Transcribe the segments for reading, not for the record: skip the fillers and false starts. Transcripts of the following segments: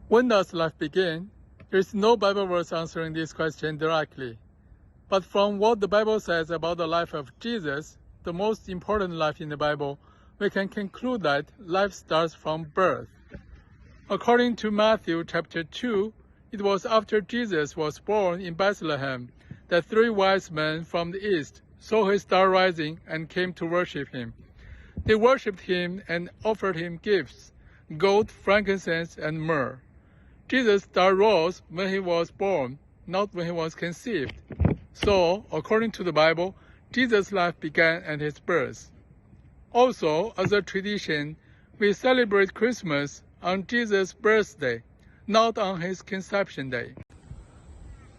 When does life begin? There is no Bible verse answering this question directly. But from what the Bible says about the life of Jesus, the most important life in the Bible, we can conclude that life starts from birth. According to Matthew chapter 2, it was after Jesus was born in Bethlehem that 3 wise men from the east saw his star rising and came to worship him. They worshipped him and offered him gifts, gold, frankincense, and myrrh. Jesus' star rose when he was born, not when he was conceived. So, according to the Bible, Jesus' life began at his birth. Also, as a tradition, we celebrate Christmas on Jesus' birthday, not on his conception day.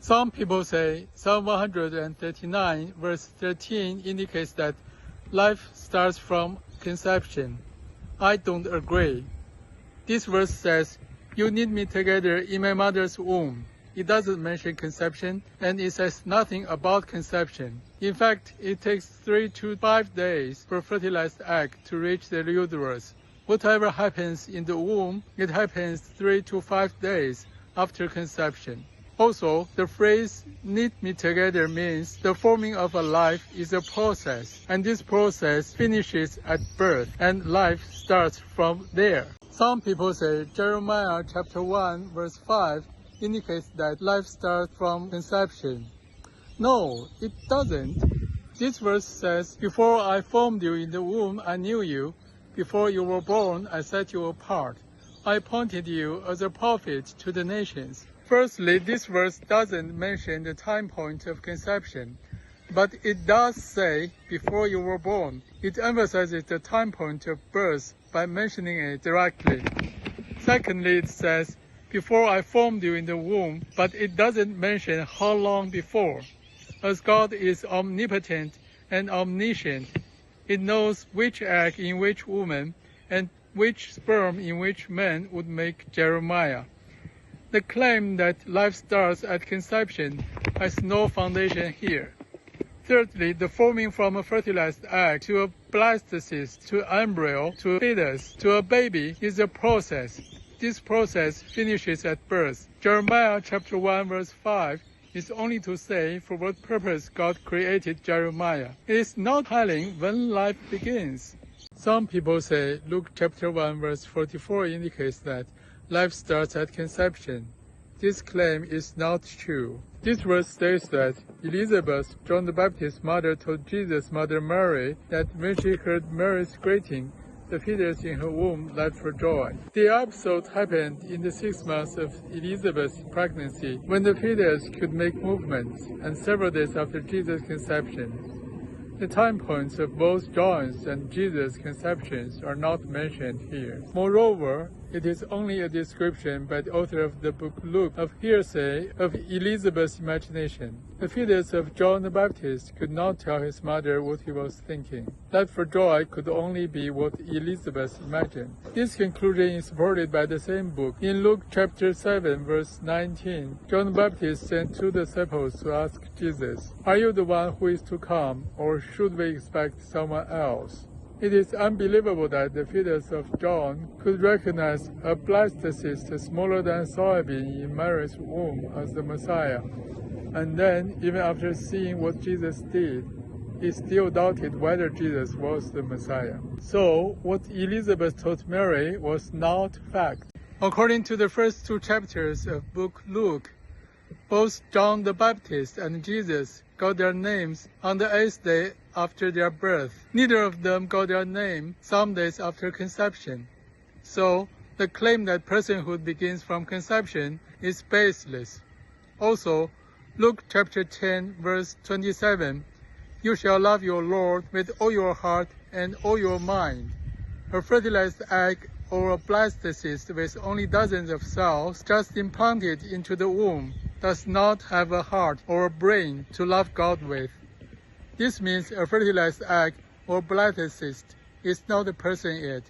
Some people say Psalm 139 verse 13 indicates that life starts from conception. I don't agree. This verse says, "You knit me together in my mother's womb." It doesn't mention conception, and it says nothing about conception. In fact, it takes 3 to 5 days for a fertilized egg to reach the uterus. Whatever happens in the womb, it happens 3 to 5 days after conception. Also, the phrase "knit me together" means the forming of a life is a process, and this process finishes at birth, and life starts from there. Some people say Jeremiah chapter 1 verse 5 indicates that life starts from conception. No, it doesn't. This verse says, "Before I formed you in the womb, I knew you. Before you were born, I set you apart. I appointed you as a prophet to the nations." Firstly, this verse doesn't mention the time point of conception, but it does say, "Before you were born." It emphasizes the time point of birth by mentioning it directly. Secondly, it says, "Before I formed you in the womb," but it doesn't mention how long before. As God is omnipotent and omniscient, it knows which egg in which woman and which sperm in which man would make Jeremiah. The claim that life starts at conception has no foundation here. Thirdly, the forming from a fertilized egg to a blastocyst to embryo to a fetus to a baby is a process. This process finishes at birth. Jeremiah chapter 1 verse 5 is only to say for what purpose God created Jeremiah. It is not telling when life begins. Some people say Luke chapter 1 verse 44 indicates that life starts at conception. This claim is not true. This verse states that Elizabeth, John the Baptist's mother, told Jesus' mother Mary that when she heard Mary's greeting, the fetus in her womb leapt for joy. The episode happened in the 6th month of Elizabeth's pregnancy, when the fetus could make movements, and several days after Jesus' conception. The time points of both John's and Jesus' conceptions are not mentioned here. Moreover, it is only a description by the author of the book Luke of hearsay of Elizabeth's imagination. The fetus of John the Baptist could not tell his mother what he was thinking. That for joy could only be what Elizabeth imagined. This conclusion is supported by the same book. In Luke chapter 7 verse 19, John the Baptist sent 2 disciples to ask Jesus, "Are you the one who is to come, or should we expect someone else?" It is unbelievable that the fetus of John could recognize a blastocyst smaller than a soybean in Mary's womb as the Messiah. And then, even after seeing what Jesus did, he still doubted whether Jesus was the Messiah. So, what Elizabeth told Mary was not fact. According to the first 2 chapters of book Luke, both John the Baptist and Jesus got their names on the 8th day after their birth. Neither of them got their name some days after conception. So, the claim that personhood begins from conception is baseless. Also, Luke chapter 10 verse 27, "You shall love your Lord with all your heart and all your mind." A fertilized egg or a blastocyst with only dozens of cells just implanted into the womb does not have a heart or a brain to love God with. This means a fertilized egg or blastocyst is not a person yet,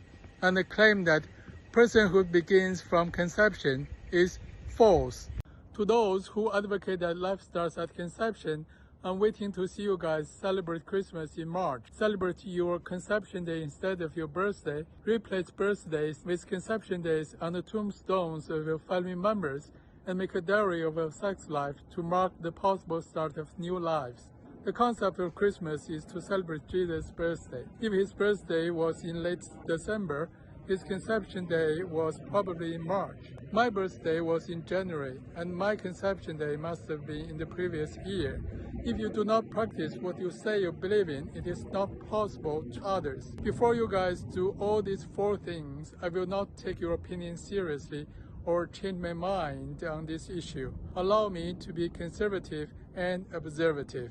and the claim that personhood begins from conception is false. To those who advocate that life starts at conception, I'm waiting to see you guys celebrate Christmas in March. Celebrate your conception day instead of your birthday. Replace birthdays with conception days on the tombstones of your family members and make a diary of your sex life to mark the possible start of new lives. The concept of Christmas is to celebrate Jesus' birthday. If his birthday was in late December, his conception day was probably in March. My birthday was in January, and my conception day must have been in the previous year. If you do not practice what you say you believe in, it is not possible to others. Before you guys do all these 4 things, I will not take your opinion seriously or change my mind on this issue. Allow me to be conservative and observative.